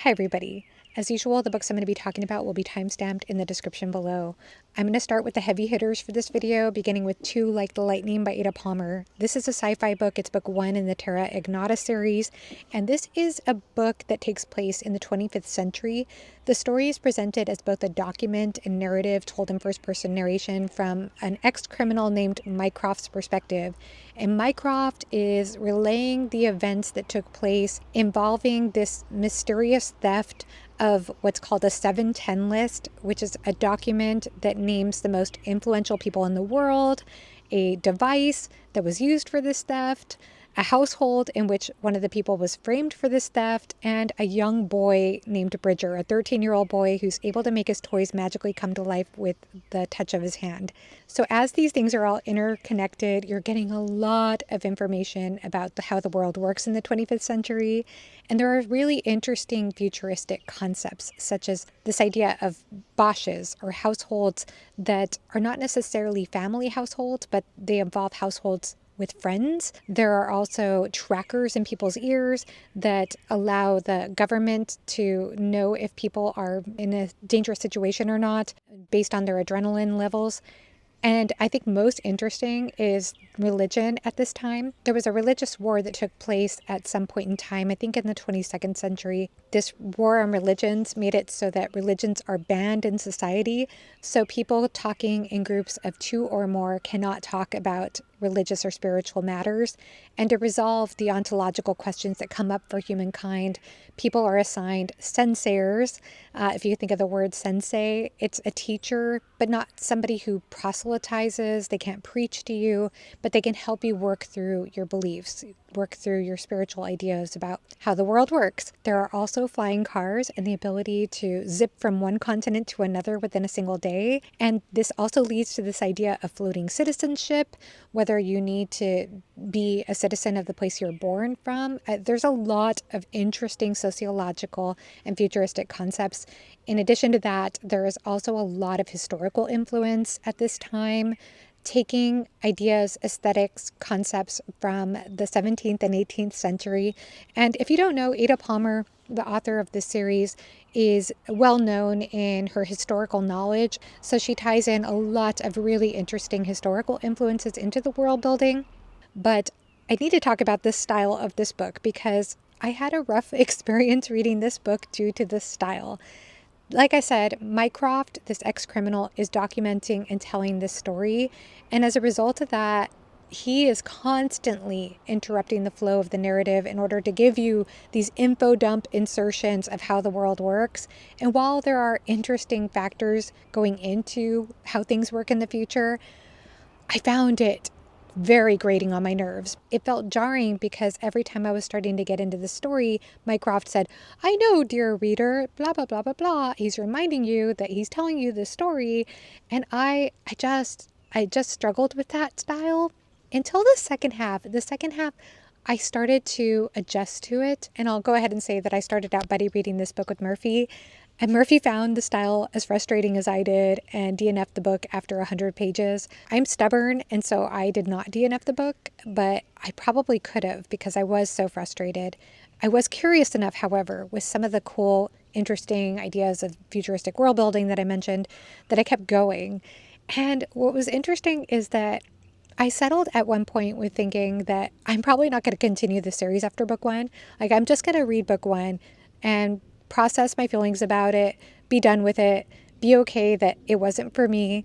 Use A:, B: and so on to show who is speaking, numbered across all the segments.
A: Hi everybody. As usual, the books I'm going to be talking about will be timestamped in the description below. I'm going to start with the heavy hitters for this video, beginning with Two Like the Lightning by Ada Palmer. This is a sci-fi book. It's book 1 in the Terra Ignota series, and this is a book that takes place in the 25th century. The story is presented as both a document and narrative told in first-person narration from an ex-criminal named Mycroft's perspective. And Mycroft is relaying the events that took place involving this mysterious theft of what's called a 710 list, which is a document that names the most influential people in the world, a device that was used for this theft, a household in which one of the people was framed for this theft, and a young boy named Bridger, a 13-year-old boy who's able to make his toys magically come to life with the touch of his hand. So as these things are all interconnected, you're getting a lot of information about how the world works in the 25th century. And there are really interesting futuristic concepts, such as this idea of bosches or households that are not necessarily family households, but they involve households with friends. There are also trackers in people's ears that allow the government to know if people are in a dangerous situation or not based on their adrenaline levels. And I think most interesting is religion at this time. There was a religious war that took place at some point in time, I think in the 22nd century. This war on religions made it so that religions are banned in society. So people talking in groups of 2 or more cannot talk about religious or spiritual matters. And to resolve the ontological questions that come up for humankind, people are assigned senseiers. If you think of the word sensei, it's a teacher, but not somebody who proselytizes. They can't preach to you, but they can help you work through your beliefs, work through your spiritual ideas about how the world works. There are also flying cars and the ability to zip from one continent to another within a single day. And this also leads to this idea of floating citizenship, whether you need to be a citizen of the place you're born from. There's a lot of interesting sociological and futuristic concepts. In addition to that, there is also a lot of historical influence at this time, taking ideas, aesthetics, concepts from the 17th and 18th century. And if you don't know, Ada Palmer, the author of this series, is well known in her historical knowledge. So she ties in a lot of really interesting historical influences into the world building. But I need to talk about the style of this book because I had a rough experience reading this book due to this style. Like I said, Mycroft, this ex-criminal, is documenting and telling this story. And as a result of that, he is constantly interrupting the flow of the narrative in order to give you these info dump insertions of how the world works. And while there are interesting factors going into how things work in the future, I found it very grating on my nerves. It felt jarring because every time I was starting to get into the story, Mycroft said, "I know, dear reader, blah, blah, blah, blah, blah." He's reminding you that he's telling you this story. And I just struggled with that style until the second half. The second half, I started to adjust to it. And I'll go ahead and say that I started out buddy reading this book with Murphy. And Murphy found the style as frustrating as I did and DNF'd the book after 100 pages. I'm stubborn, and so I did not DNF the book, but I probably could have because I was so frustrated. I was curious enough, however, with some of the cool, interesting ideas of futuristic world building that I mentioned, that I kept going. And what was interesting is that I settled at one point with thinking that I'm probably not going to continue the series after book 1. Like, I'm just going to read book 1 and process my feelings about it, be done with it, be okay that it wasn't for me.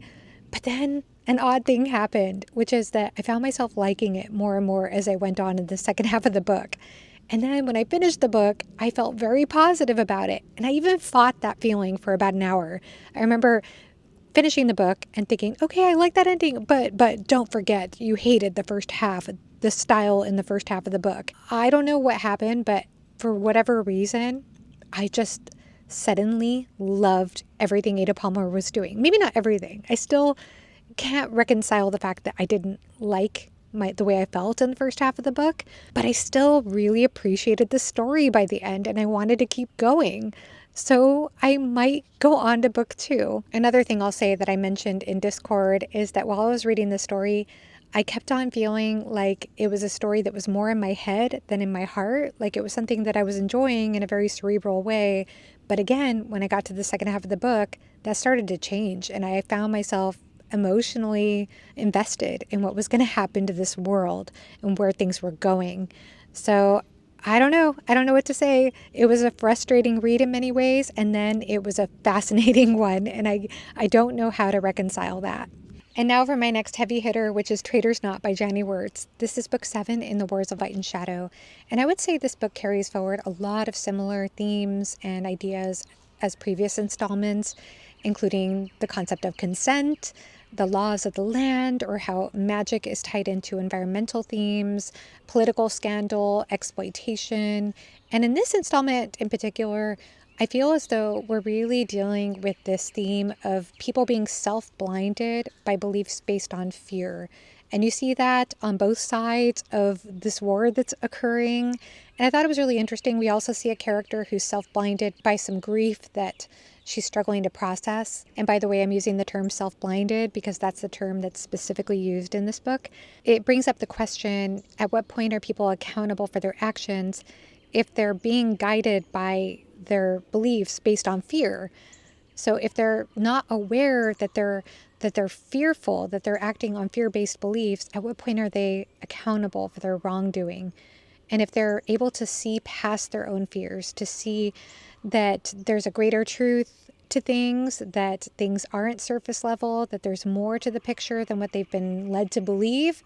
A: But then an odd thing happened, which is that I found myself liking it more and more as I went on in the second half of the book. And then when I finished the book, I felt very positive about it. And I even fought that feeling for about an hour. I remember finishing the book and thinking, okay, I like that ending, but don't forget, you hated the first half, the style in the first half of the book. I don't know what happened, but for whatever reason, I just suddenly loved everything Ada Palmer was doing. Maybe not everything. I still can't reconcile the fact that I didn't like the way I felt in the first half of the book, but I still really appreciated the story by the end and I wanted to keep going. So I might go on to book 2. Another thing I'll say that I mentioned in Discord is that while I was reading the story, I kept on feeling like it was a story that was more in my head than in my heart. Like it was something that I was enjoying in a very cerebral way. But again, when I got to the second half of the book, that started to change. And I found myself emotionally invested in what was going to happen to this world and where things were going. So I don't know. I don't know what to say. It was a frustrating read in many ways, and then it was a fascinating one. And I don't know how to reconcile that. And now for my next heavy hitter, which is Traitor's Knot by Janny Wurts. This is book 7 in the Wars of Light and Shadow. And I would say this book carries forward a lot of similar themes and ideas as previous installments, including the concept of consent, the laws of the land, or how magic is tied into environmental themes, political scandal, exploitation. And in this installment in particular, I feel as though we're really dealing with this theme of people being self-blinded by beliefs based on fear. And you see that on both sides of this war that's occurring. And I thought it was really interesting. We also see a character who's self-blinded by some grief that she's struggling to process. And by the way, I'm using the term self-blinded because that's the term that's specifically used in this book. It brings up the question, at what point are people accountable for their actions if they're being guided by their beliefs based on fear? So if they're not aware that they're fearful, that they're acting on fear-based beliefs, at what point are they accountable for their wrongdoing? And if they're able to see past their own fears, to see that there's a greater truth to things, that things aren't surface level, that there's more to the picture than what they've been led to believe,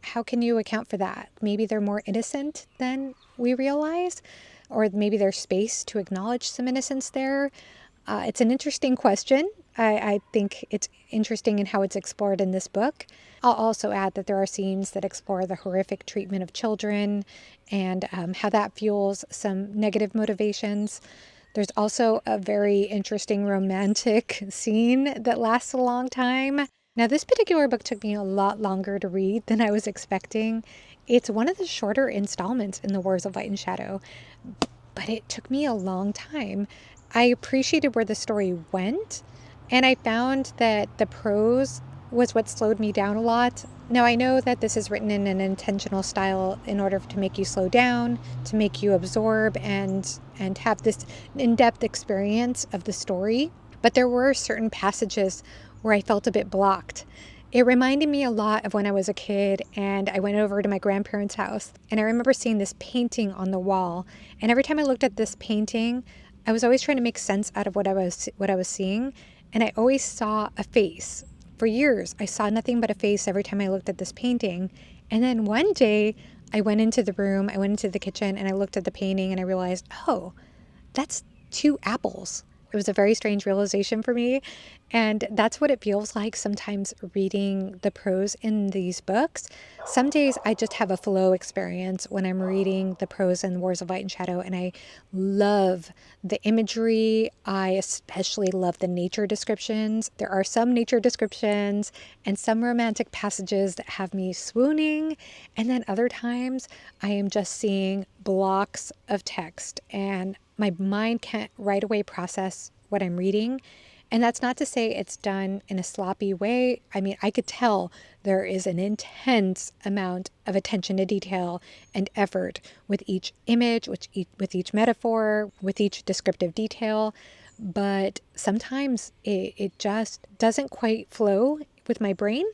A: how can you account for that? Maybe they're more innocent than we realize, or maybe there's space to acknowledge some innocence there. It's an interesting question. I think it's interesting in how it's explored in this book. I'll also add that there are scenes that explore the horrific treatment of children and how that fuels some negative motivations. There's also a very interesting romantic scene that lasts a long time. Now, this particular book took me a lot longer to read than I was expecting. It's one of the shorter installments in the Wars of Light and Shadow, but it took me a long time. I appreciated where the story went, and I found that the prose was what slowed me down a lot. Now, I know that this is written in an intentional style in order to make you slow down, to make you absorb and have this in-depth experience of the story. But there were certain passages where I felt a bit blocked. It reminded me a lot of when I was a kid and I went over to my grandparents' house, and I remember seeing this painting on the wall. And every time I looked at this painting, I was always trying to make sense out of what I was seeing, and I always saw a face. For years, I saw nothing but a face every time I looked at this painting. And then one day, I went into the room, I went into the kitchen, and I looked at the painting, and I realized, oh, that's 2 apples. It was a very strange realization for me. And that's what it feels like sometimes reading the prose in these books. Some days I just have a flow experience when I'm reading the prose in Wars of Light and Shadow, and I love the imagery. I especially love the nature descriptions. There are some nature descriptions and some romantic passages that have me swooning. And then other times I am just seeing blocks of text and my mind can't right away process what I'm reading. And that's not to say it's done in a sloppy way. I mean, I could tell there is an intense amount of attention to detail and effort with each image, with each metaphor, with each descriptive detail. But sometimes it just doesn't quite flow with my brain,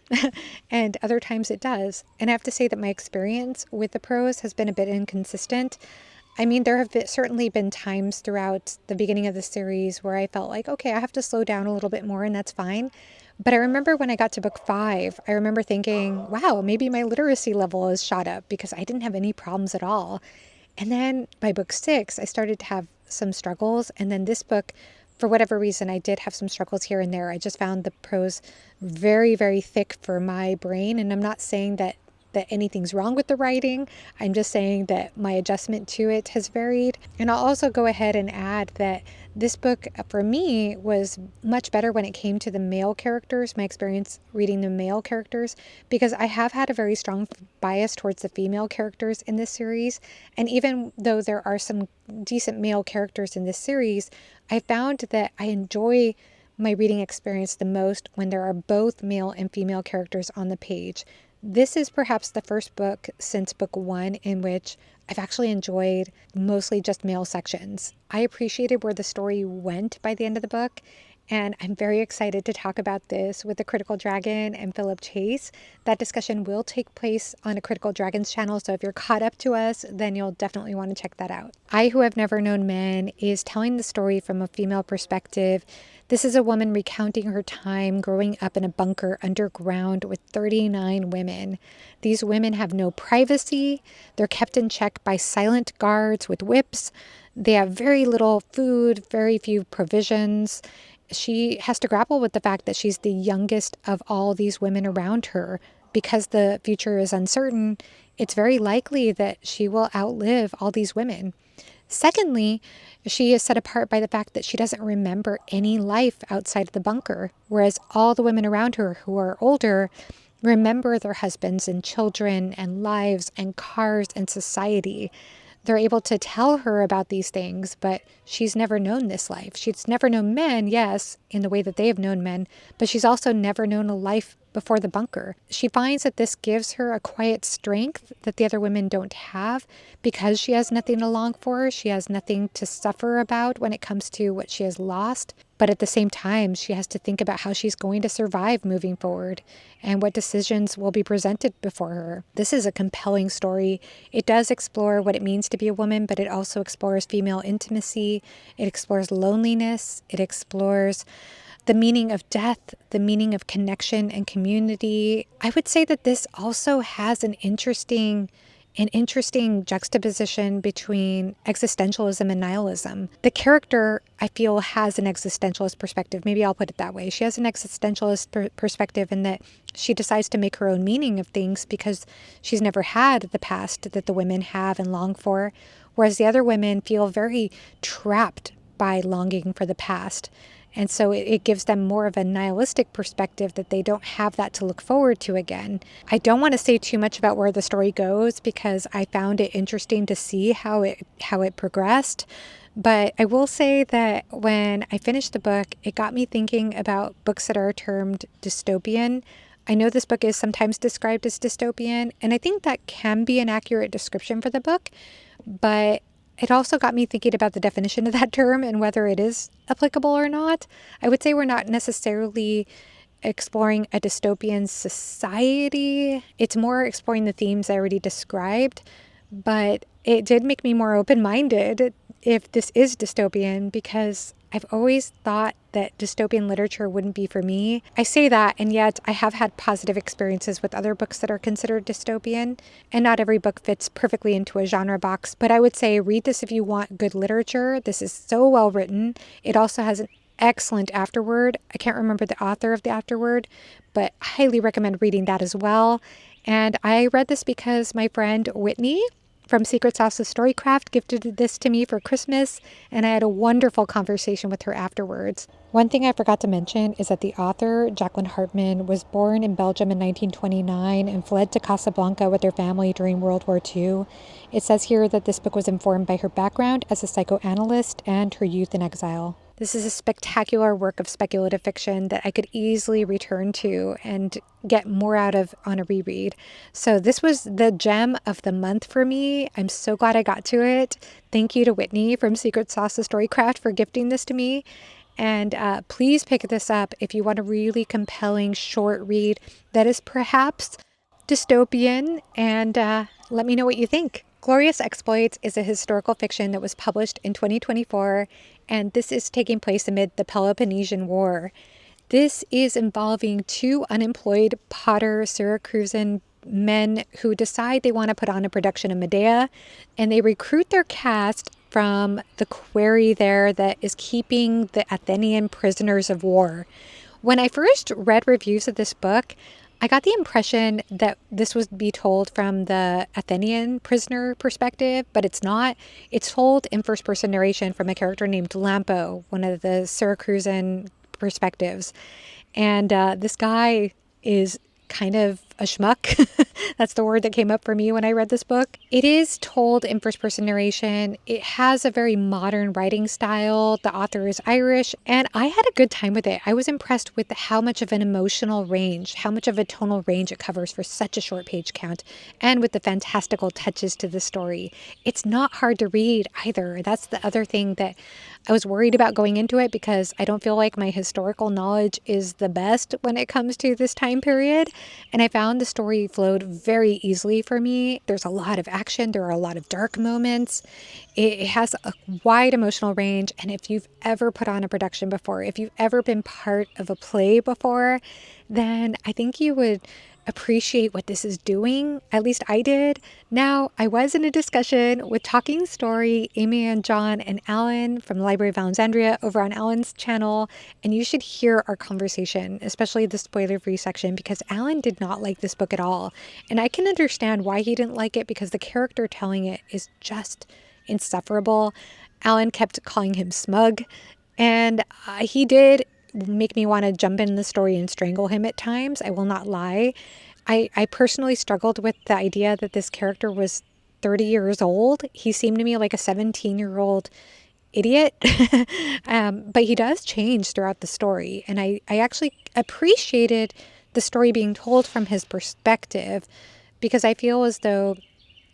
A: and other times it does. And I have to say that my experience with the prose has been a bit inconsistent. I mean, there have certainly been times throughout the beginning of the series where I felt like, okay, I have to slow down a little bit more, and that's fine. But I remember when I got to book 5, I remember thinking, wow, maybe my literacy level is shot up because I didn't have any problems at all. And then by book 6, I started to have some struggles. And then this book, for whatever reason, I did have some struggles here and there. I just found the prose very, very thick for my brain. And I'm not saying that anything's wrong with the writing. I'm just saying that my adjustment to it has varied. And I'll also go ahead and add that this book for me was much better when it came to the male characters, my experience reading the male characters, because I have had a very strong bias towards the female characters in this series. And even though there are some decent male characters in this series, I found that I enjoy my reading experience the most when there are both male and female characters on the page. This is perhaps the first book since book one in which I've actually enjoyed mostly just male sections. I appreciated where the story went by the end of the book, and I'm very excited to talk about this with the Critical Dragon and Philip Chase. That discussion will take place on a Critical Dragons channel, so if you're caught up to us, then you'll definitely want to check that out. I Who Have Never Known Men is telling the story from a female perspective. This is a woman recounting her time growing up in a bunker underground with 39 women. These women have no privacy. They're kept in check by silent guards with whips. They have very little food, very few provisions. She has to grapple with the fact that she's the youngest of all these women around her. Because the future is uncertain, it's very likely that she will outlive all these women. Secondly, she is set apart by the fact that she doesn't remember any life outside of the bunker, whereas all the women around her who are older remember their husbands and children and lives and cars and society. They're able to tell her about these things, but she's never known this life. She's never known men, yes, in the way that they have known men, but she's also never known a life before the bunker. She finds that this gives her a quiet strength that the other women don't have because she has nothing to long for. She has nothing to suffer about when it comes to what she has lost. But at the same time, she has to think about how she's going to survive moving forward and what decisions will be presented before her. This is a compelling story. It does explore what it means to be a woman, but it also explores female intimacy. It explores loneliness. It explores the meaning of death, the meaning of connection and community. I would say that this also has an interesting juxtaposition between existentialism and nihilism. The character, I feel, has an existentialist perspective. Maybe I'll put it that way. She has an existentialist perspective in that she decides to make her own meaning of things because she's never had the past that the women have and long for, whereas the other women feel very trapped by longing for the past. And so it gives them more of a nihilistic perspective that they don't have that to look forward to again. I don't want to say too much about where the story goes because I found it interesting to see how it progressed. But I will say that when I finished the book, it got me thinking about books that are termed dystopian. I know this book is sometimes described as dystopian, and I think that can be an accurate description for the book, but it also got me thinking about the definition of that term and whether it is applicable or not. I would say we're not necessarily exploring a dystopian society. It's more exploring the themes I already described, but it did make me more open-minded if this is dystopian because I've always thought that dystopian literature wouldn't be for me. I say that, and yet I have had positive experiences with other books that are considered dystopian, and not every book fits perfectly into a genre box, but I would say read this if you want good literature. This is so well written. It also has an excellent afterword. I can't remember the author of the afterword, but I highly recommend reading that as well. And I read this because my friend Whitney from Secret Sauce of Storycraft gifted this to me for Christmas, and I had a wonderful conversation with her afterwards. One thing I forgot to mention is that the author, Jacqueline Harpman, was born in Belgium in 1929 and fled to Casablanca with her family during World War II. It says here that this book was informed by her background as a psychoanalyst and her youth in exile. This is a spectacular work of speculative fiction that I could easily return to and get more out of on a reread. So this was the gem of the month for me. I'm so glad I got to it. Thank you to Whitney from Secret Sauce of Storycraft for gifting this to me. And please pick this up if you want a really compelling short read that is perhaps dystopian, and let me know what you think. Glorious Exploits is a historical fiction that was published in 2024, and this is taking place amid the Peloponnesian War. This is involving two unemployed Potter Syracusan men who decide they want to put on a production of Medea, and they recruit their cast from the quarry there that is keeping the Athenian prisoners of war. When I first read reviews of this book, I got the impression that this would be told from the Athenian prisoner perspective, but it's not. It's told in first-person narration from a character named Lampo, one of the Syracusan perspectives. And this guy is kind of a schmuck. That's the word that came up for me when I read this book. It is told in first person narration. It has a very modern writing style. The author is Irish, and I had a good time with it. I was impressed with how much of an emotional range, how much of a tonal range it covers for such a short page count, and with the fantastical touches to the story. It's not hard to read either. That's the other thing that I was worried about going into it, because I don't feel like my historical knowledge is the best when it comes to this time period. And I found the story flowed very easily for me. There's a lot of action. There are a lot of dark moments. It has a wide emotional range. And if you've ever put on a production before, if you've ever been part of a play before, then I think you would appreciate what this is doing. At least I did. Now, I was in a discussion with Talking Story, Amy and John and Alan from the Library of Alexandria over on Alan's channel, and you should hear our conversation, especially the spoiler-free section, because Alan did not like this book at all. And I can understand why he didn't like it, because the character telling it is just insufferable. Alan kept calling him smug, and he did make me want to jump in the story and strangle him at times. I will not lie. I personally struggled with the idea that this character was 30 years old. He seemed to me like a 17-year-old idiot. But he does change throughout the story. And I actually appreciated the story being told from his perspective, because I feel as though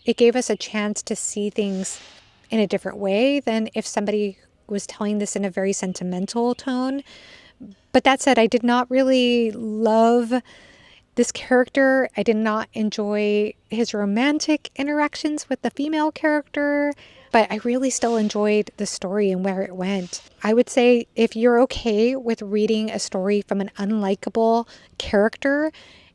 A: it gave us a chance to see things in a different way than if somebody was telling this in a very sentimental tone. But that said, I did not really love this character. I did not enjoy his romantic interactions with the female character, but I really still enjoyed the story and where it went. I would say if you're okay with reading a story from an unlikable character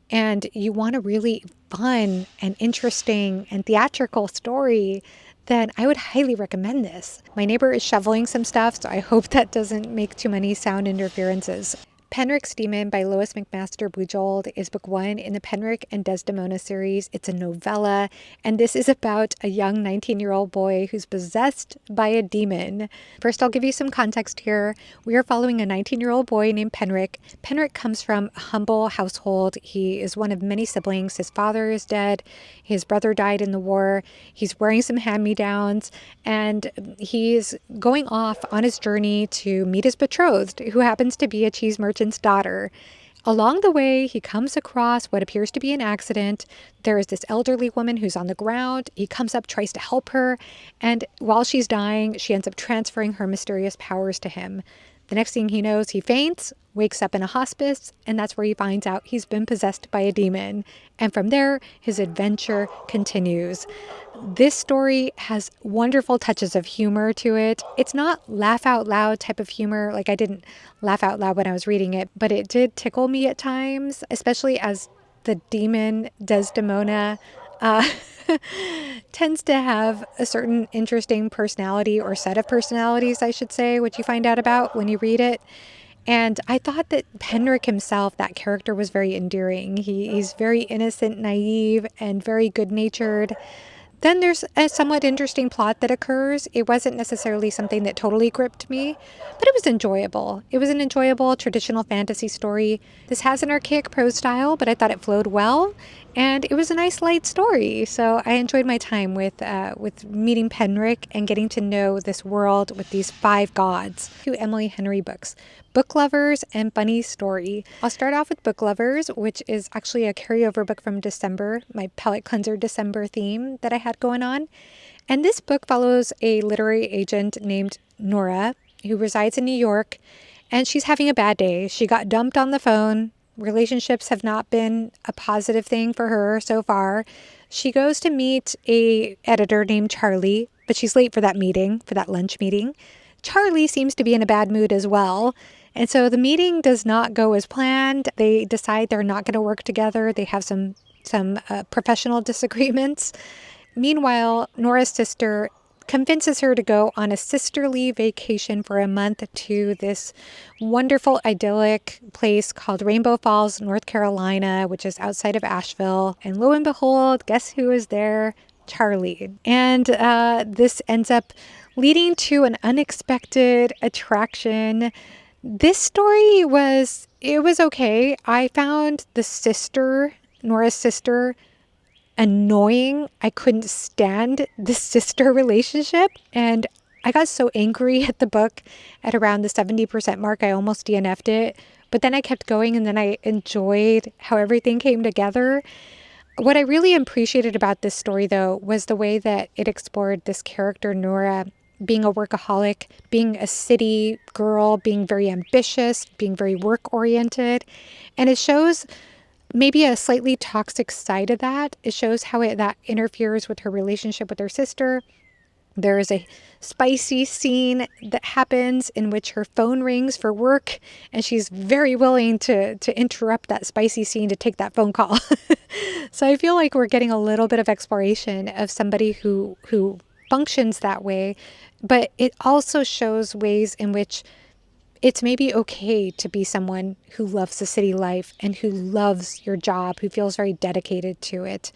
A: and you want a really fun and interesting and theatrical story, then I would highly recommend this. My neighbor is shoveling some stuff, so I hope that doesn't make too many sound interferences. Penric's Demon by Lois McMaster Bujold is book 1 in the Penric and Desdemona series. It's a novella, and this is about a young 19-year-old boy who's possessed by a demon. First, I'll give you some context here. We are following a 19-year-old boy named Penric. Penric comes from a humble household. He is one of many siblings. His father is dead. His brother died in the war. He's wearing some hand-me-downs, and he's going off on his journey to meet his betrothed, who happens to be a cheese merchant's daughter. Along the way, he comes across what appears to be an accident. There is this elderly woman who's on the ground. He comes up, tries to help her, and while she's dying, she ends up transferring her mysterious powers to him. The next thing he knows, he faints, wakes up in a hospice, and that's where he finds out he's been possessed by a demon. And from there, his adventure continues. This story has wonderful touches of humor to it. It's not laugh out loud type of humor. Like, I didn't laugh out loud when I was reading it, but it did tickle me at times, especially as the demon Desdemona tends to have a certain interesting personality, or set of personalities, I should say, which you find out about when you read it. And I thought that Penric himself, that character, was very endearing. He's very innocent, naive, and very good-natured. Then there's a somewhat interesting plot that occurs. It wasn't necessarily something that totally gripped me, but it was enjoyable. It was an enjoyable traditional fantasy story. This has an archaic prose style, but I thought it flowed well, and it was a nice light story. So I enjoyed my time with meeting Penric and getting to know this world with these 5 gods. 2 Emily Henry books. Book Lovers and Funny Story. I'll start off with Book Lovers, which is actually a carryover book from December, my palette cleanser December theme that I had going on. And this book follows a literary agent named Nora, who resides in New York, and she's having a bad day. She got dumped on the phone. Relationships have not been a positive thing for her so far. She goes to meet a editor named Charlie, but she's late for that meeting, for that lunch meeting. Charlie seems to be in a bad mood as well. And so the meeting does not go as planned. They decide they're not going to work together. They have some professional disagreements. Meanwhile, Nora's sister convinces her to go on a sisterly vacation for a month to this wonderful, idyllic place called Rainbow Falls, North Carolina, which is outside of Asheville. And lo and behold, guess who is there? Charlie. And this ends up leading to an unexpected attraction. This story was okay. I found Nora's sister, annoying. I couldn't stand the sister relationship, and I got so angry at the book at around the 70% mark. I almost DNF'd it, but then I kept going, and then I enjoyed how everything came together. What I really appreciated about this story, though, was the way that it explored this character, Nora, being a workaholic, being a city girl, being very ambitious, being very work oriented. And it shows maybe a slightly toxic side of that. It shows how that interferes with her relationship with her sister. There is a spicy scene that happens in which her phone rings for work, and she's very willing to interrupt that spicy scene to take that phone call. So I feel like we're getting a little bit of exploration of somebody who functions that way, but it also shows ways in which it's maybe okay to be someone who loves the city life and who loves your job, who feels very dedicated to it.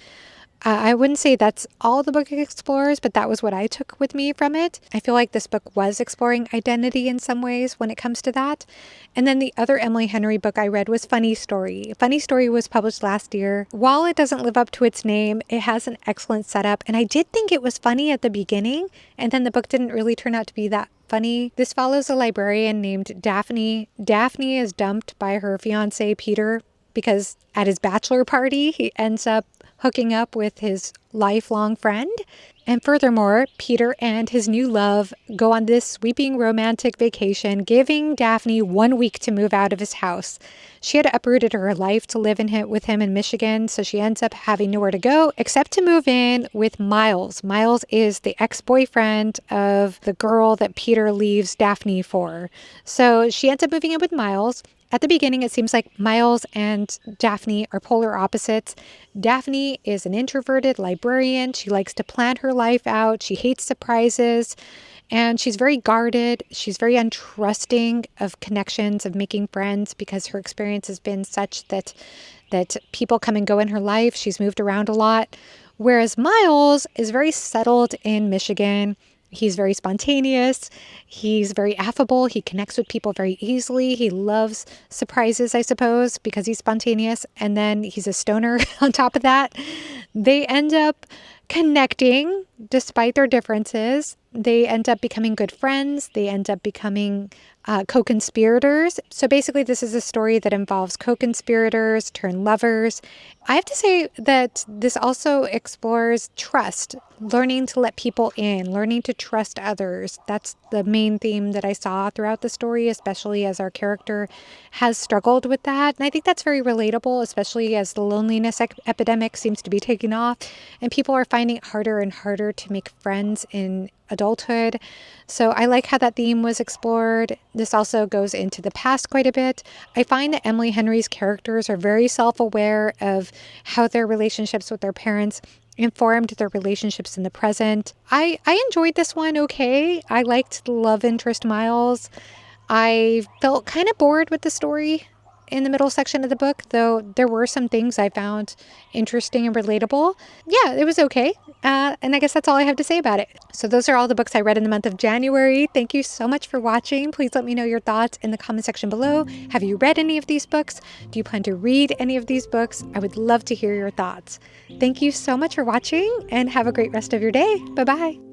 A: I wouldn't say that's all the book explores, but that was what I took with me from it. I feel like this book was exploring identity in some ways when it comes to that. And then the other Emily Henry book I read was Funny Story. Funny Story was published last year. While it doesn't live up to its name, it has an excellent setup. And I did think it was funny at the beginning, and then the book didn't really turn out to be that funny. This follows a librarian named Daphne. Daphne is dumped by her fiance, Peter, because at his bachelor party, he ends up hooking up with his lifelong friend. And furthermore, Peter and his new love go on this sweeping romantic vacation, giving Daphne 1 week to move out of his house. She had uprooted her life to live with him in Michigan, so she ends up having nowhere to go except to move in with Miles. Miles is the ex-boyfriend of the girl that Peter leaves Daphne for. So she ends up moving in with Miles. At the beginning, it seems like Miles and Daphne are polar opposites. Daphne is an introverted librarian. She likes to plan her life out. She hates surprises, and she's very guarded. She's very untrusting of connections, of making friends, because her experience has been such that people come and go in her life. She's moved around a lot. Whereas Miles is very settled in Michigan. He's very spontaneous. He's very affable. He connects with people very easily. He loves surprises, I suppose, because he's spontaneous. And then he's a stoner on top of that. They end up connecting despite their differences. They end up becoming good friends. They end up becoming co-conspirators. So basically, this is a story that involves co-conspirators turned lovers. I have to say that this also explores trust, learning to let people in, learning to trust others. That's the main theme that I saw throughout the story, especially as our character has struggled with that. And I think that's very relatable, especially as the loneliness epidemic seems to be taking off and people are finding it harder and harder to make friends in adulthood. So I like how that theme was explored. This also goes into the past quite a bit. I find that Emily Henry's characters are very self-aware of how their relationships with their parents informed their relationships in the present. I enjoyed this one okay. I liked the love interest Miles. I felt kind of bored with the story in the middle section of the book, though there were some things I found interesting and relatable. Yeah, it was okay. And I guess that's all I have to say about it. So those are all the books I read in the month of January. Thank you so much for watching. Please let me know your thoughts in the comment section below. Have you read any of these books? Do you plan to read any of these books? I would love to hear your thoughts. Thank you so much for watching and have a great rest of your day. Bye-bye.